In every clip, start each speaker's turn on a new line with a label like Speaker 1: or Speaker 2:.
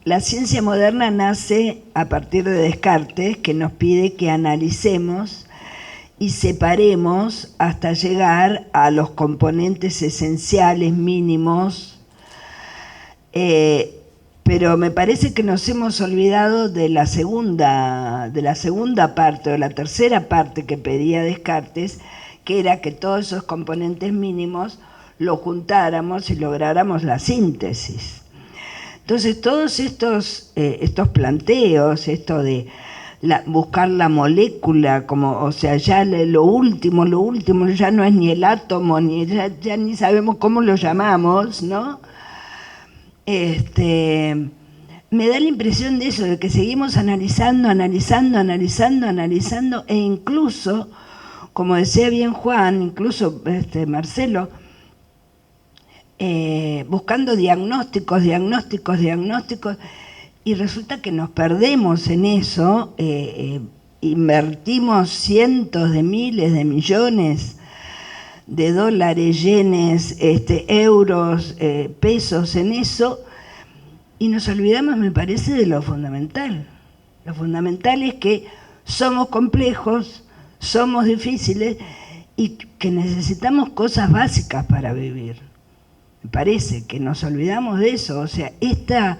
Speaker 1: la ciencia moderna nace a partir de Descartes, que nos pide que analicemos y separemos hasta llegar a los componentes esenciales mínimos, pero me parece que nos hemos olvidado de la segunda parte, o la tercera parte que pedía Descartes, que era que todos esos componentes mínimos los juntáramos y lográramos la síntesis. Entonces todos estos planteos, esto de buscar la molécula, como, o sea, ya lo último, ya no es ni el átomo, ya ni sabemos cómo lo llamamos, ¿no? Me da la impresión de eso, de que seguimos analizando, e incluso, como decía bien Juan, incluso Marcelo, buscando diagnósticos, y resulta que nos perdemos en eso, invertimos cientos de miles de millones de dólares, yenes, euros, pesos en eso, y nos olvidamos, me parece, de lo fundamental. Lo fundamental es que somos complejos, somos difíciles y que necesitamos cosas básicas para vivir. Me parece que nos olvidamos de eso. O sea, esta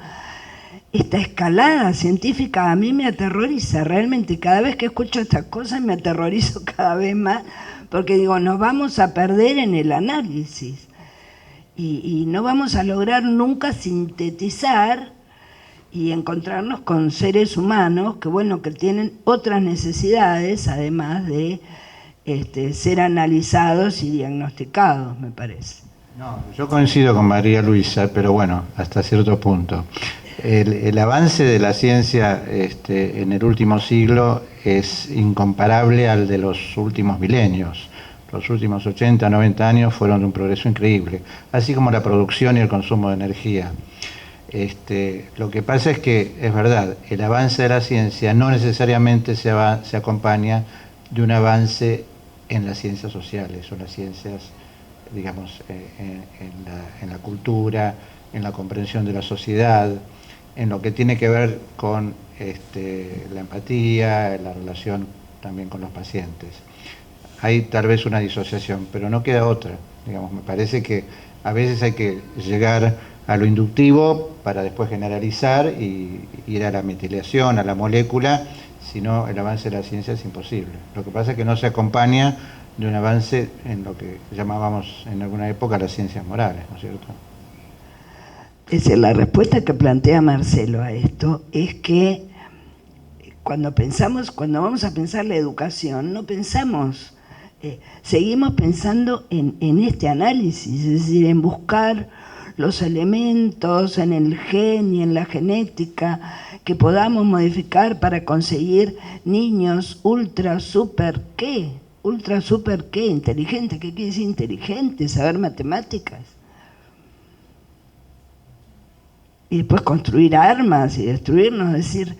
Speaker 1: escalada científica a mí me aterroriza realmente. Cada vez que escucho estas cosas me aterrorizo cada vez más, porque digo, nos vamos a perder en el análisis y no vamos a lograr nunca sintetizar y encontrarnos con seres humanos que, bueno, que tienen otras necesidades además de ser analizados y diagnosticados, me parece.
Speaker 2: No, yo coincido con María Luisa, pero bueno, hasta cierto punto. El avance de la ciencia en el último siglo es incomparable al de los últimos milenios. Los últimos 80, 90 años fueron de un progreso increíble, así como la producción y el consumo de energía. Lo que pasa es que, es verdad, el avance de la ciencia no necesariamente se acompaña de un avance en las ciencias sociales o las ciencias, digamos, en la cultura, en la comprensión de la sociedad, en lo que tiene que ver con la empatía, la relación también con los pacientes. Hay tal vez una disociación, pero no queda otra. Digamos, me parece que a veces hay que llegar a lo inductivo para después generalizar y ir a la metilación, a la molécula, si no el avance de la ciencia es imposible. Lo que pasa es que no se acompaña de un avance en lo que llamábamos en alguna época las ciencias morales, ¿no es cierto?
Speaker 1: Es decir, la respuesta que plantea Marcelo a esto es que cuando vamos a pensar la educación, no pensamos, seguimos pensando en este análisis, es decir, en buscar los elementos en el gen y en la genética que podamos modificar para conseguir niños ultra, super, ¿qué? Ultra, super, ¿qué? Inteligente, ¿qué quiere decir inteligente? Saber matemáticas. Y después construir armas y destruirnos, es decir,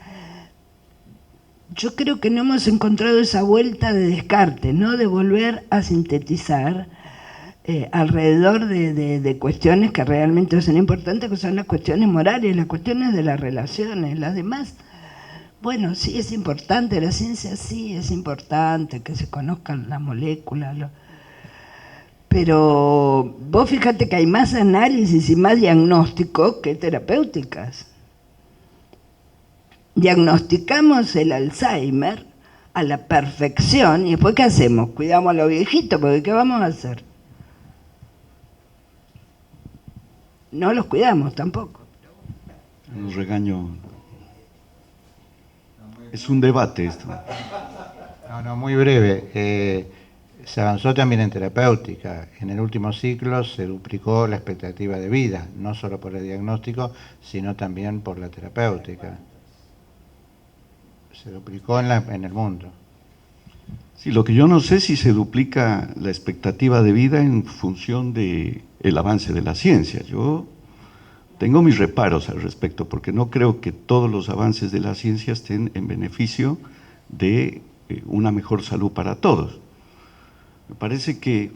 Speaker 1: yo creo que no hemos encontrado esa vuelta de Descartes, ¿no? De volver a sintetizar alrededor de cuestiones que realmente son importantes, que son las cuestiones morales, las cuestiones de las relaciones, las demás. Bueno, sí es importante, la ciencia sí es importante, que se conozcan las moléculas, pero vos fíjate que hay más análisis y más diagnósticos que terapéuticas. Diagnosticamos el Alzheimer a la perfección y después ¿qué hacemos? Cuidamos a los viejitos, porque ¿qué vamos a hacer? No los cuidamos tampoco.
Speaker 3: Un regaño. Es un debate esto.
Speaker 2: No, muy breve. Se avanzó también en terapéutica. En el último ciclo se duplicó la expectativa de vida, no solo por el diagnóstico, sino también por la terapéutica. Se duplicó en el mundo.
Speaker 3: Sí, lo que yo no sé si se duplica la expectativa de vida en función del avance de la ciencia. Yo tengo mis reparos al respecto, porque no creo que todos los avances de la ciencia estén en beneficio de una mejor salud para todos. Me parece que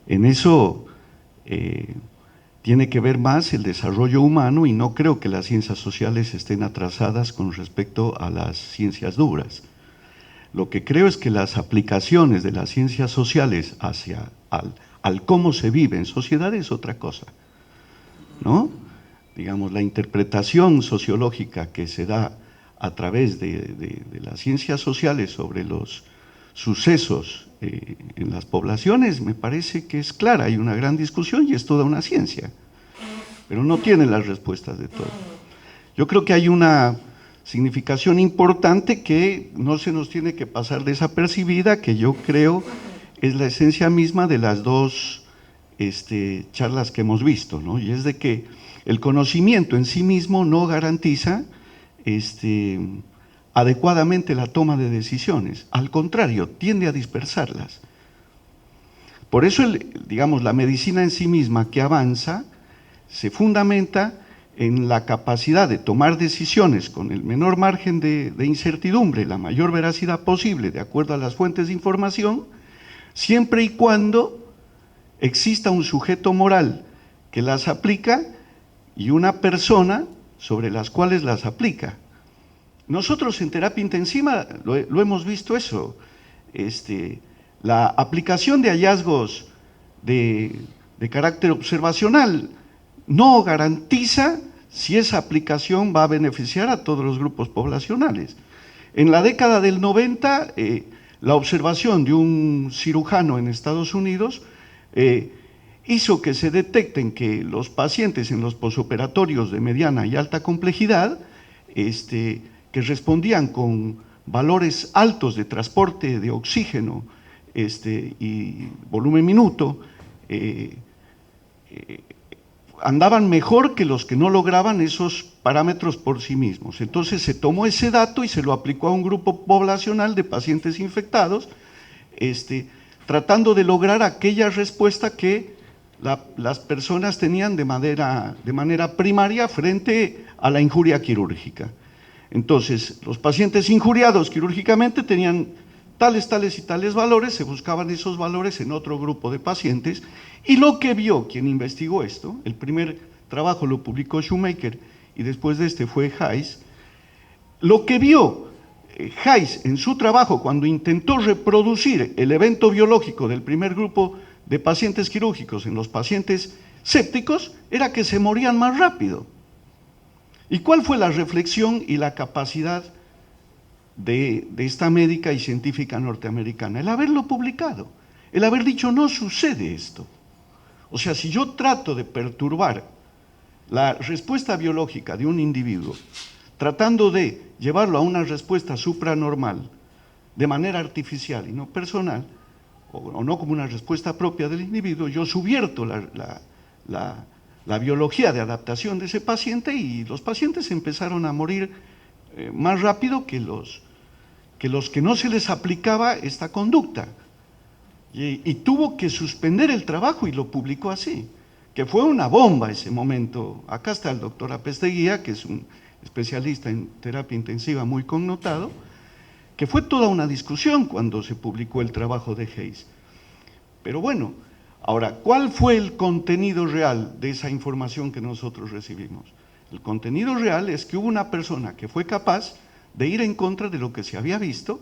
Speaker 3: en eso tiene que ver más el desarrollo humano y no creo que las ciencias sociales estén atrasadas con respecto a las ciencias duras. Lo que creo es que las aplicaciones de las ciencias sociales al cómo se vive en sociedad es otra cosa, ¿no? Digamos, la interpretación sociológica que se da a través de las ciencias sociales sobre los sucesos en las poblaciones me parece que es clara, hay una gran discusión y es toda una ciencia, pero no tiene las respuestas de todo. Yo creo que hay una significación importante que no se nos tiene que pasar desapercibida, que yo creo es la esencia misma de las dos charlas que hemos visto, ¿no? Y es de que el conocimiento en sí mismo no garantiza adecuadamente la toma de decisiones, al contrario, tiende a dispersarlas. Por eso, digamos, la medicina en sí misma que avanza se fundamenta en la capacidad de tomar decisiones con el menor margen de incertidumbre, la mayor veracidad posible, de acuerdo a las fuentes de información, siempre y cuando exista un sujeto moral que las aplica y una persona sobre las cuales las aplica. Nosotros en terapia intensiva lo hemos visto eso, la aplicación de hallazgos de carácter observacional no garantiza si esa aplicación va a beneficiar a todos los grupos poblacionales. En la década del 90, la observación de un cirujano en Estados Unidos hizo que se detecten que los pacientes en los posoperatorios de mediana y alta complejidad, que respondían con valores altos de transporte de oxígeno y volumen minuto, andaban mejor que los que no lograban esos parámetros por sí mismos. Entonces se tomó ese dato y se lo aplicó a un grupo poblacional de pacientes infectados, tratando de lograr aquella respuesta que las personas tenían de manera primaria frente a la injuria quirúrgica. Entonces, los pacientes injuriados quirúrgicamente tenían tales y tales valores, se buscaban esos valores en otro grupo de pacientes, y lo que vio quien investigó esto, el primer trabajo lo publicó Shoemaker y después de fue Hayes, lo que vio Hayes en su trabajo cuando intentó reproducir el evento biológico del primer grupo de pacientes quirúrgicos en los pacientes sépticos era que se morían más rápido. ¿Y cuál fue la reflexión y la capacidad de esta médica y científica norteamericana? El haberlo publicado, el haber dicho no sucede esto. O sea, si yo trato de perturbar la respuesta biológica de un individuo, tratando de llevarlo a una respuesta supranormal, de manera artificial y no personal, o no como una respuesta propia del individuo, yo subvierto la biología de adaptación de ese paciente y los pacientes empezaron a morir más rápido que los que no se les aplicaba esta conducta. Y tuvo que suspender el trabajo y lo publicó así, que fue una bomba ese momento. Acá está el doctor Apesteguía, que es un especialista en terapia intensiva muy connotado, que fue toda una discusión cuando se publicó el trabajo de Hayes. Pero bueno, ahora, ¿cuál fue el contenido real de esa información que nosotros recibimos? El contenido real es que hubo una persona que fue capaz de ir en contra de lo que se había visto,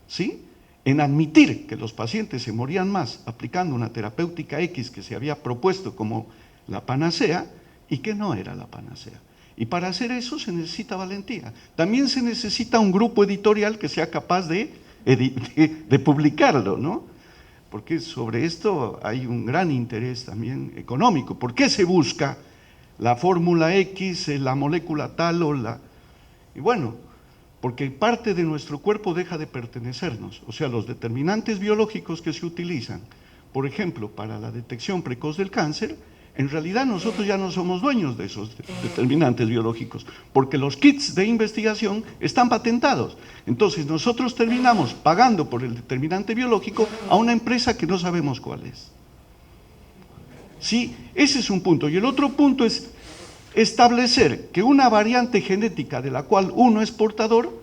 Speaker 3: ¿sí?, en admitir que los pacientes se morían más aplicando una terapéutica X que se había propuesto como la panacea y que no era la panacea. Y para hacer eso se necesita valentía. También se necesita un grupo editorial que sea capaz de publicarlo, ¿no? Porque sobre esto hay un gran interés también económico. ¿Por qué se busca la fórmula X, la molécula tal o la...? Y bueno, porque parte de nuestro cuerpo deja de pertenecernos. O sea, los determinantes biológicos que se utilizan, por ejemplo, para la detección precoz del cáncer, en realidad nosotros ya no somos dueños de esos determinantes biológicos, porque los kits de investigación están patentados. Entonces nosotros terminamos pagando por el determinante biológico a una empresa que no sabemos cuál es. Sí, ese es un punto. Y el otro punto es establecer que una variante genética de la cual uno es portador,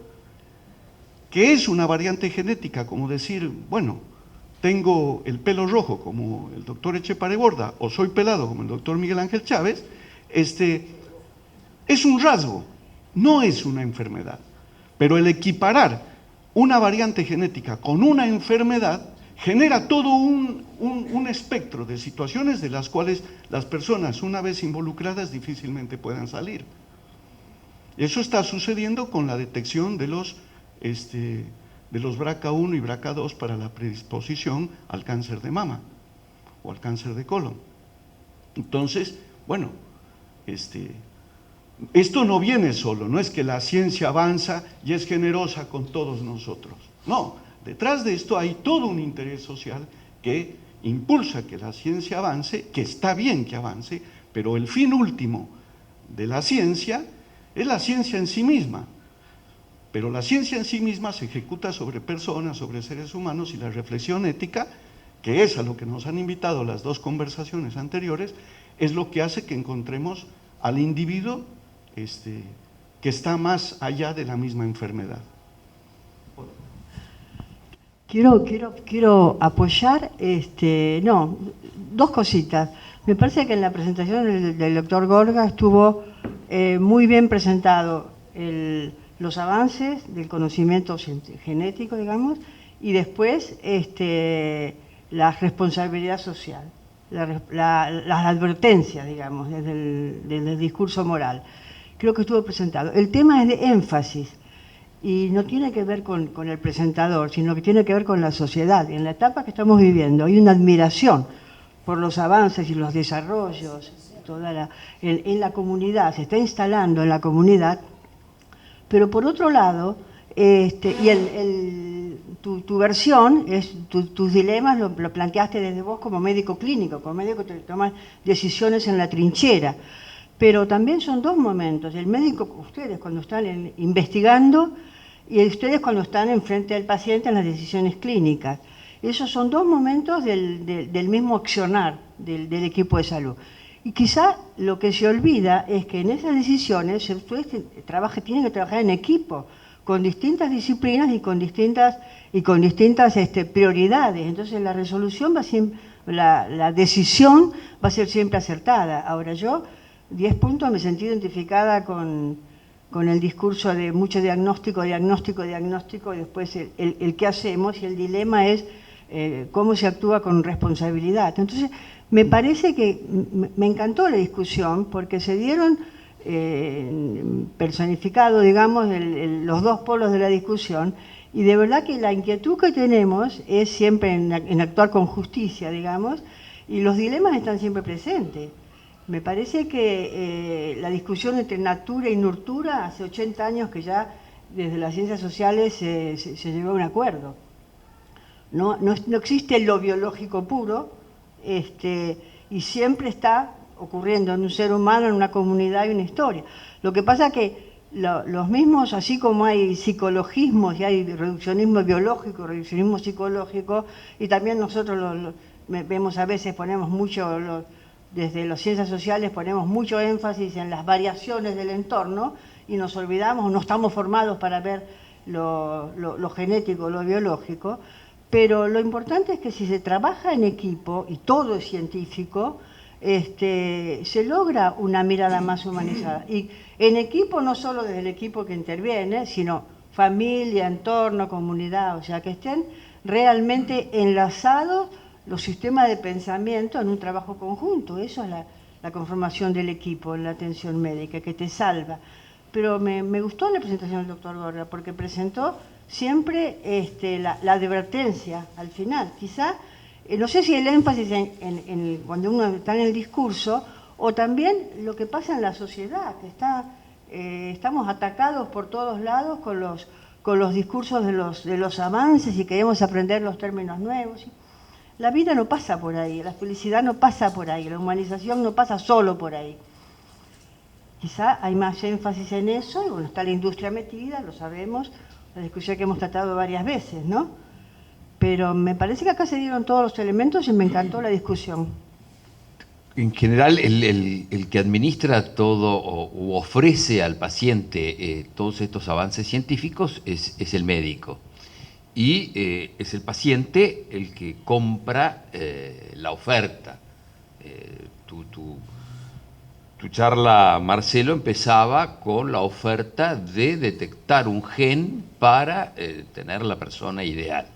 Speaker 3: que es una variante genética, como decir, bueno, tengo el pelo rojo como el doctor Etxepare Borda o soy pelado como el doctor Miguel Ángel Chávez, es un rasgo, no es una enfermedad. Pero el equiparar una variante genética con una enfermedad genera todo un espectro de situaciones de las cuales las personas, una vez involucradas, difícilmente puedan salir. Eso está sucediendo con la detección de los BRCA1 y BRCA2 para la predisposición al cáncer de mama o al cáncer de colon. Entonces, bueno, esto no viene solo, no es que la ciencia avanza y es generosa con todos nosotros. No, detrás de esto hay todo un interés social que impulsa que la ciencia avance, que está bien que avance, pero el fin último de la ciencia es la ciencia en sí misma. Pero la ciencia en sí misma se ejecuta sobre personas, sobre seres humanos, y la reflexión ética, que es a lo que nos han invitado las dos conversaciones anteriores, es lo que hace que encontremos al individuo que está más allá de la misma enfermedad.
Speaker 4: Quiero apoyar, dos cositas. Me parece que en la presentación del doctor Gorga estuvo muy bien presentado los avances del conocimiento genético, digamos, y después la responsabilidad social, las advertencias, digamos, desde el discurso moral. Creo que estuvo presentado. El tema es de énfasis y no tiene que ver con el presentador, sino que tiene que ver con la sociedad. En la etapa que estamos viviendo hay una admiración por los avances y los desarrollos en la comunidad, se está instalando en la comunidad, pero por otro lado, tu versión, tus dilemas lo planteaste desde vos como médico clínico, como médico que toma decisiones en la trinchera. Pero también son dos momentos, el médico, ustedes cuando están investigando y ustedes cuando están enfrente del paciente en las decisiones clínicas. Esos son dos momentos del mismo accionar del equipo de salud. Y quizá lo que se olvida es que en esas decisiones ustedes tienen que trabajar en equipo, con distintas disciplinas y con distintas prioridades. Entonces la resolución la decisión va a ser siempre acertada. Ahora yo 10 puntos me sentí identificada con el discurso de mucho diagnóstico, y después el qué hacemos, y el dilema es cómo se actúa con responsabilidad. Entonces, me parece que me encantó la discusión porque se dieron personificado, digamos, los dos polos de la discusión, y de verdad que la inquietud que tenemos es siempre en actuar con justicia, digamos, y los dilemas están siempre presentes. Me parece que la discusión entre natura y nurtura, hace 80 años que ya desde las ciencias sociales se llegó a un acuerdo. No existe lo biológico puro, y siempre está ocurriendo en un ser humano, en una comunidad y una historia. Lo que pasa es que los mismos, así como hay psicologismos y hay reduccionismo biológico, reduccionismo psicológico, y también nosotros vemos a veces, ponemos mucho... Desde las ciencias sociales ponemos mucho énfasis en las variaciones del entorno y nos olvidamos, no estamos formados para ver lo genético, lo biológico, pero lo importante es que si se trabaja en equipo, y todo es científico, se logra una mirada más humanizada. Y en equipo, no solo desde el equipo que interviene, sino familia, entorno, comunidad, o sea, que estén realmente enlazados los sistemas de pensamiento en un trabajo conjunto. Eso es la conformación del equipo en la atención médica, que te salva. Pero me gustó la presentación del doctor Gorga, porque presentó siempre la advertencia al final. Quizá, no sé si el énfasis cuando uno está en el discurso, o también lo que pasa en la sociedad, que estamos atacados por todos lados con los discursos de los avances y queremos aprender los términos nuevos. La vida no pasa por ahí, la felicidad no pasa por ahí, la humanización no pasa solo por ahí. Quizá hay más énfasis en eso, y bueno, está la industria metida, lo sabemos, la discusión que hemos tratado varias veces, ¿no? Pero me parece que acá se dieron todos los elementos y me encantó la discusión.
Speaker 5: En general, el que administra todo u ofrece al paciente todos estos avances científicos es el médico. y es el paciente el que compra la oferta. Tu charla, Marcelo, empezaba con la oferta de detectar un gen para tener la persona ideal.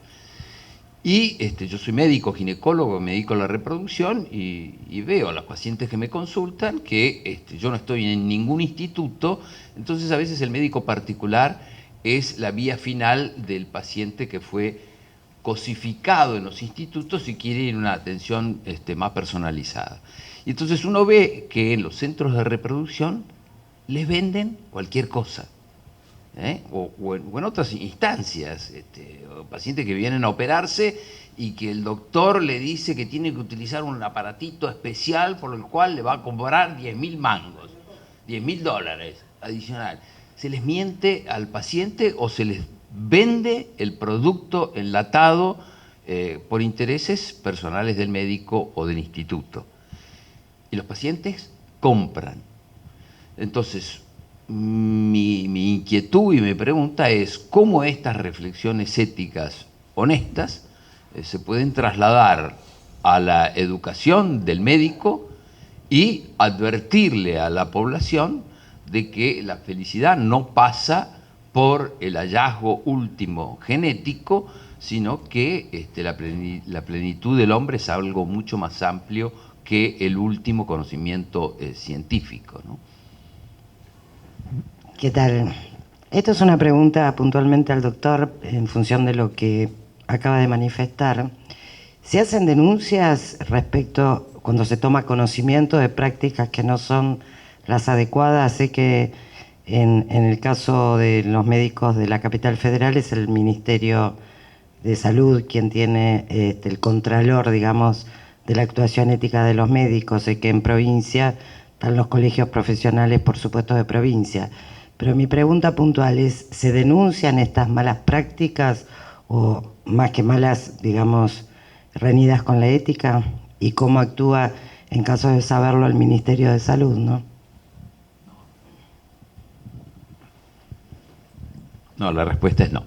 Speaker 5: Y yo soy médico, ginecólogo, me dedico a la reproducción y veo a los pacientes que me consultan que yo no estoy en ningún instituto, entonces a veces el médico particular es la vía final del paciente que fue cosificado en los institutos y quiere ir a una atención más personalizada. Y entonces uno ve que en los centros de reproducción les venden cualquier cosa. O en otras instancias, pacientes que vienen a operarse y que el doctor le dice que tiene que utilizar un aparatito especial por el cual le va a cobrar 10.000 mangos, $10.000 adicional. ¿Se les miente al paciente o se les vende el producto enlatado por intereses personales del médico o del instituto? Y los pacientes compran. Entonces, mi inquietud y mi pregunta es cómo estas reflexiones éticas honestas se pueden trasladar a la educación del médico y advertirle a la población de que la felicidad no pasa por el hallazgo último genético, sino que la plenitud del hombre es algo mucho más amplio que el último conocimiento científico, ¿no?
Speaker 6: ¿Qué tal? Esto es una pregunta puntualmente al doctor en función de lo que acaba de manifestar. ¿Se hacen denuncias respecto cuando se toma conocimiento de prácticas que no son las adecuadas? Sé que en el caso de los médicos de la capital federal es el Ministerio de Salud quien tiene el contralor, digamos, de la actuación ética de los médicos. Sé que en provincia están los colegios profesionales, por supuesto, de provincia. Pero mi pregunta puntual es, ¿se denuncian estas malas prácticas o más que malas, digamos, reñidas con la ética? ¿Y cómo actúa en caso de saberlo el Ministerio de Salud, no?
Speaker 5: No, la respuesta es no.